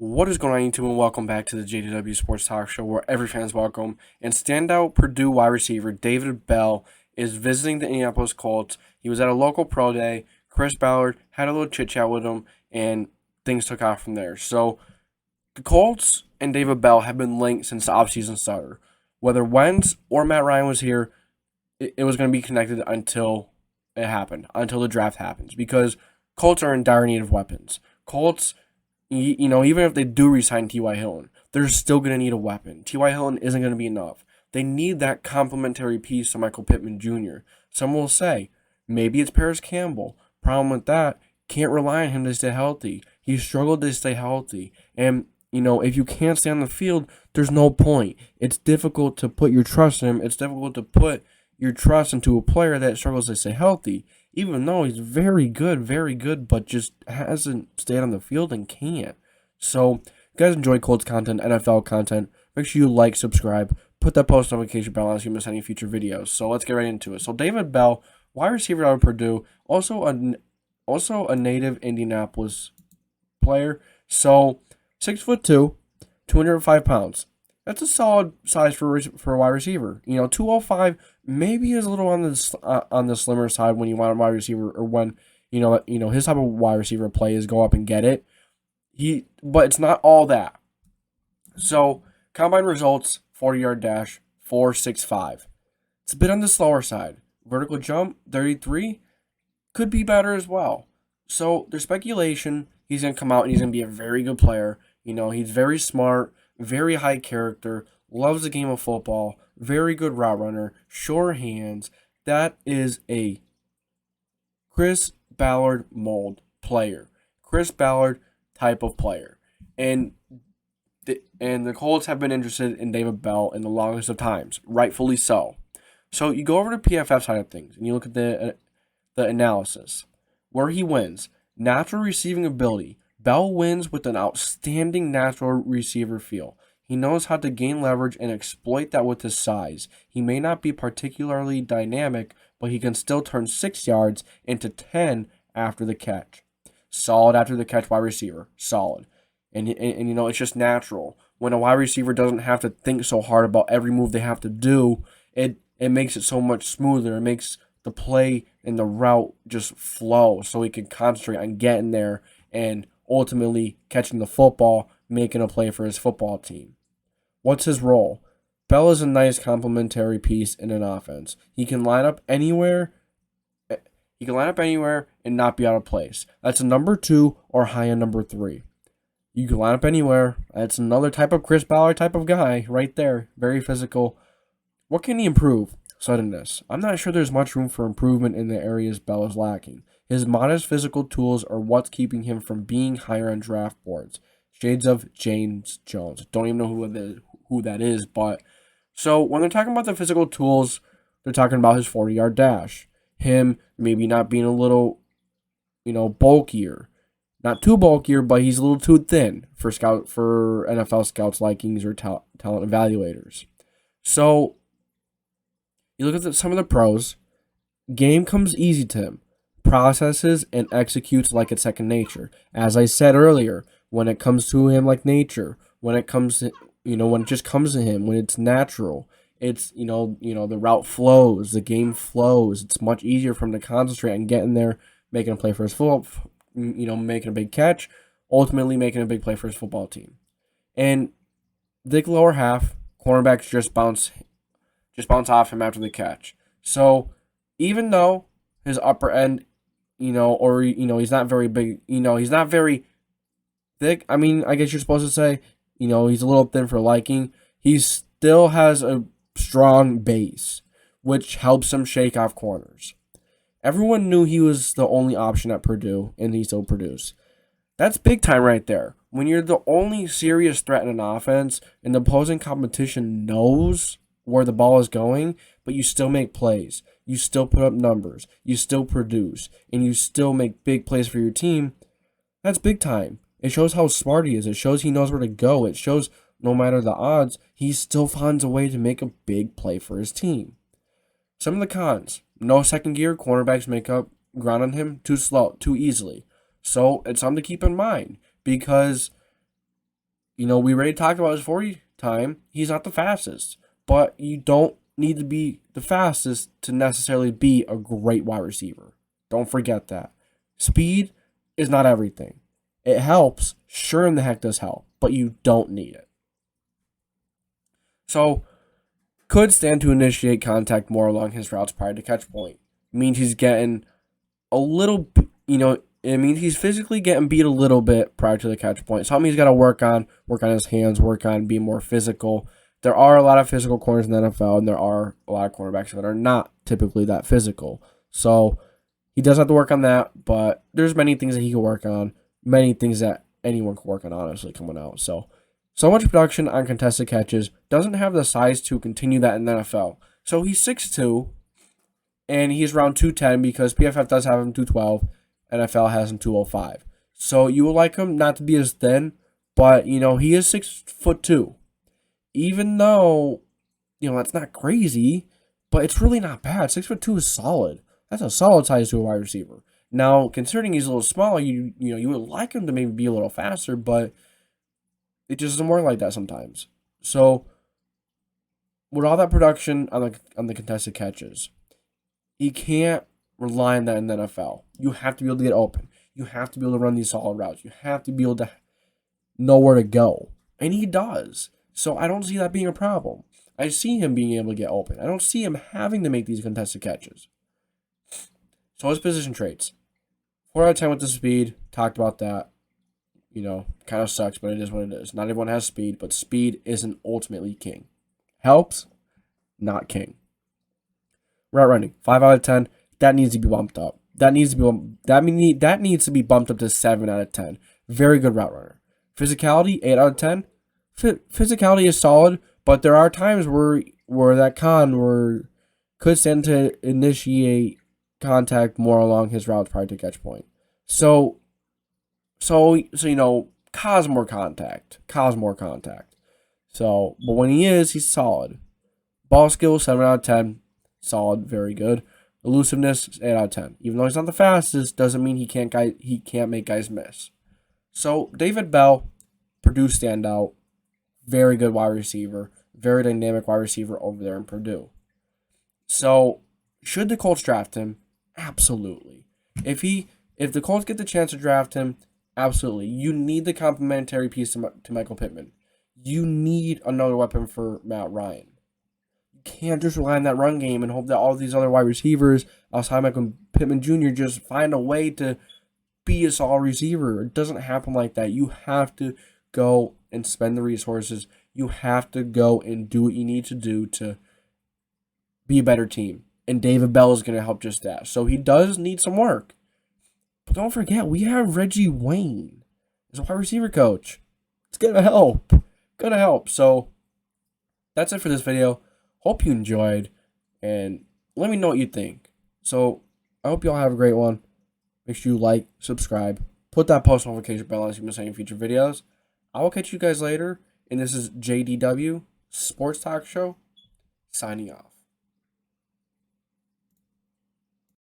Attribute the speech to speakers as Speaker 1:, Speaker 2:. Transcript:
Speaker 1: What is going on, YouTube, and welcome back to the JDW Sports Talk Show, where every fan is welcome. And standout Purdue wide receiver David Bell is visiting the Indianapolis Colts. He was at a local pro day. Chris Ballard had a little chit chat with him, and things took off from there. So the Colts and David Bell have been linked since the offseason started. Whether Wentz or Matt Ryan was here, it was going to be connected until it happened, until the draft happens, because Colts are in dire need of weapons. Colts, even if they do re-sign T.Y. Hilton, they're still going to need a weapon. T.Y. Hilton isn't going to be enough. They need that complementary piece to Michael Pittman Jr. Some will say, maybe it's Paris Campbell. Problem with that, can't rely on him to stay healthy. He struggled to stay healthy. And, if you can't stay on the field, there's no point. It's difficult to put your trust in him. It's difficult to put your trust into a player that struggles to stay healthy, even though he's very good, but just hasn't stayed on the field and can't. So, if you guys enjoy Colts content, NFL content, make sure you like, subscribe, put that post notification bell on so you miss any future videos. So, let's get right into it. So, David Bell, wide receiver out of Purdue, also a native Indianapolis player. So, 6'2", 205 pounds. That's a solid size for a wide receiver. 205 maybe is a little on the slimmer side when you want a wide receiver, or when his type of wide receiver play is go up and get it. But it's not all that. So combine results: 40-yard dash, 4.65. It's a bit on the slower side. Vertical jump 33 could be better as well. So there's speculation he's gonna come out and he's gonna be a very good player. He's very smart, very high character, loves the game of football, very good route runner, sure hands. That is a Chris Ballard mold player. Chris Ballard type of player. And the Colts have been interested in David Bell in the longest of times, rightfully so. So you go over to PFF side of things and you look at the analysis. Where he wins: natural receiving ability. Bell wins with an outstanding natural receiver feel. He knows how to gain leverage and exploit that with his size. He may not be particularly dynamic, but he can still turn 6 yards into 10 after the catch. Solid after the catch wide receiver. Solid. And it's just natural. When a wide receiver doesn't have to think so hard about every move they have to do, it makes it so much smoother. It makes the play and the route just flow so he can concentrate on getting there and ultimately catching the football, making a play for his football team. What's his role? Bell is a nice complementary piece in an offense. He can line up anywhere. And not be out of place. That's a number 2 or high end number 3. You can line up anywhere. That's another type of Chris Ballard type of guy right there. Very physical. What can he improve? Suddenness. I'm not sure there's much room for improvement in the areas Bell is lacking. His modest physical tools are what's keeping him from being higher on draft boards. Shades of James Jones. Don't even know who that is, but so when they're talking about the physical tools, they're talking about his 40-yard dash. Him maybe not being a little, bulkier. Not too bulkier, but he's a little too thin for NFL scouts' likings or talent evaluators. So you look at some of the pros. Game comes easy to him. Processes and executes like it's second nature. As I said earlier, when it comes to him like nature, when it comes to, when it just comes to him, when it's natural, it's, the route flows, the game flows. It's much easier for him to concentrate on getting there, making a play for his football, making a big catch, ultimately making a big play for his football team. And the lower half, cornerbacks just bounce off him after the catch. So even though his upper end, he's not very big, he's not very thick. I mean, I guess you're supposed to say, he's a little thin for liking. He still has a strong base, which helps him shake off corners. Everyone knew he was the only option at Purdue, and he still produced. That's big time right there. When you're the only serious threat in an offense, and the opposing competition knows where the ball is going, but you still make plays. You still put up numbers. You still produce. And you still make big plays for your team. That's big time. It shows how smart he is. It shows he knows where to go. It shows no matter the odds, he still finds a way to make a big play for his team. Some of the cons. No second gear. Cornerbacks make up ground on him too slow, too easily. So it's something to keep in mind. Because We already talked about his 40 time. He's not the fastest, but you don't need to be the fastest to necessarily be a great wide receiver. Don't forget that. Speed is not everything. It helps. Sure in the heck does help, but you don't need it. So, could stand to initiate contact more along his routes prior to catch point. Means he's getting a little, it means he's physically getting beat a little bit prior to the catch point. Something he's got to work on his hands, work on being more physical. There are a lot of physical corners in the NFL, and there are a lot of cornerbacks that are not typically that physical. So he does have to work on that, but there's many things that he can work on, many things that anyone can work on, honestly, coming out. So much production on contested catches, doesn't have the size to continue that in the NFL. So he's 6'2", and he's around 210 because PFF does have him 212, NFL has him 205. So you would like him not to be as thin, but, he is 6'2". Even though, that's not crazy, but it's really not bad. 6'2" is solid. That's a solid size to a wide receiver. Now, considering he's a little smaller, you would like him to maybe be a little faster, but it just doesn't work like that sometimes. So, with all that production on the contested catches, he can't rely on that in the NFL. You have to be able to get open. You have to be able to run these solid routes. You have to be able to know where to go. And he does. So I don't see that being a problem. I see him being able to get open. I don't see him having to make these contested catches. So his position traits. 4 out of 10 with the speed. Talked about that. Kind of sucks, but it is what it is. Not everyone has speed, but speed isn't ultimately king. Helps, not king. Route running. 5 out of 10. That needs to be bumped up. That needs to be bumped up to 7 out of 10. Very good route runner. Physicality, 8 out of 10. Physicality is solid, but there are times where could stand to initiate contact more along his route prior to catch point. So cause more contact. So, but when he's solid. Ball skills, 7 out of 10. Solid, very good. Elusiveness, 8 out of 10. Even though he's not the fastest, doesn't mean he can't make guys miss. So, David Bell, Purdue standout. Very good wide receiver. Very dynamic wide receiver over there in Purdue. So, should the Colts draft him? Absolutely. If the Colts get the chance to draft him, absolutely. You need the complementary piece to Michael Pittman. You need another weapon for Matt Ryan. You can't just rely on that run game and hope that all these other wide receivers outside Michael Pittman Jr. just find a way to be a solid receiver. It doesn't happen like that. You have to go and spend the resources. You have to go and do what you need to do to be a better team. And David Bell is going to help just that. So he does need some work. But don't forget, we have Reggie Wayne as a wide receiver coach. It's going to help. So that's it for this video. Hope you enjoyed. And let me know what you think. So I hope you all have a great one. Make sure you like, subscribe, put that post notification bell on so you miss any future videos. I will catch you guys later. And this is JDW SportsTalkShow signing off.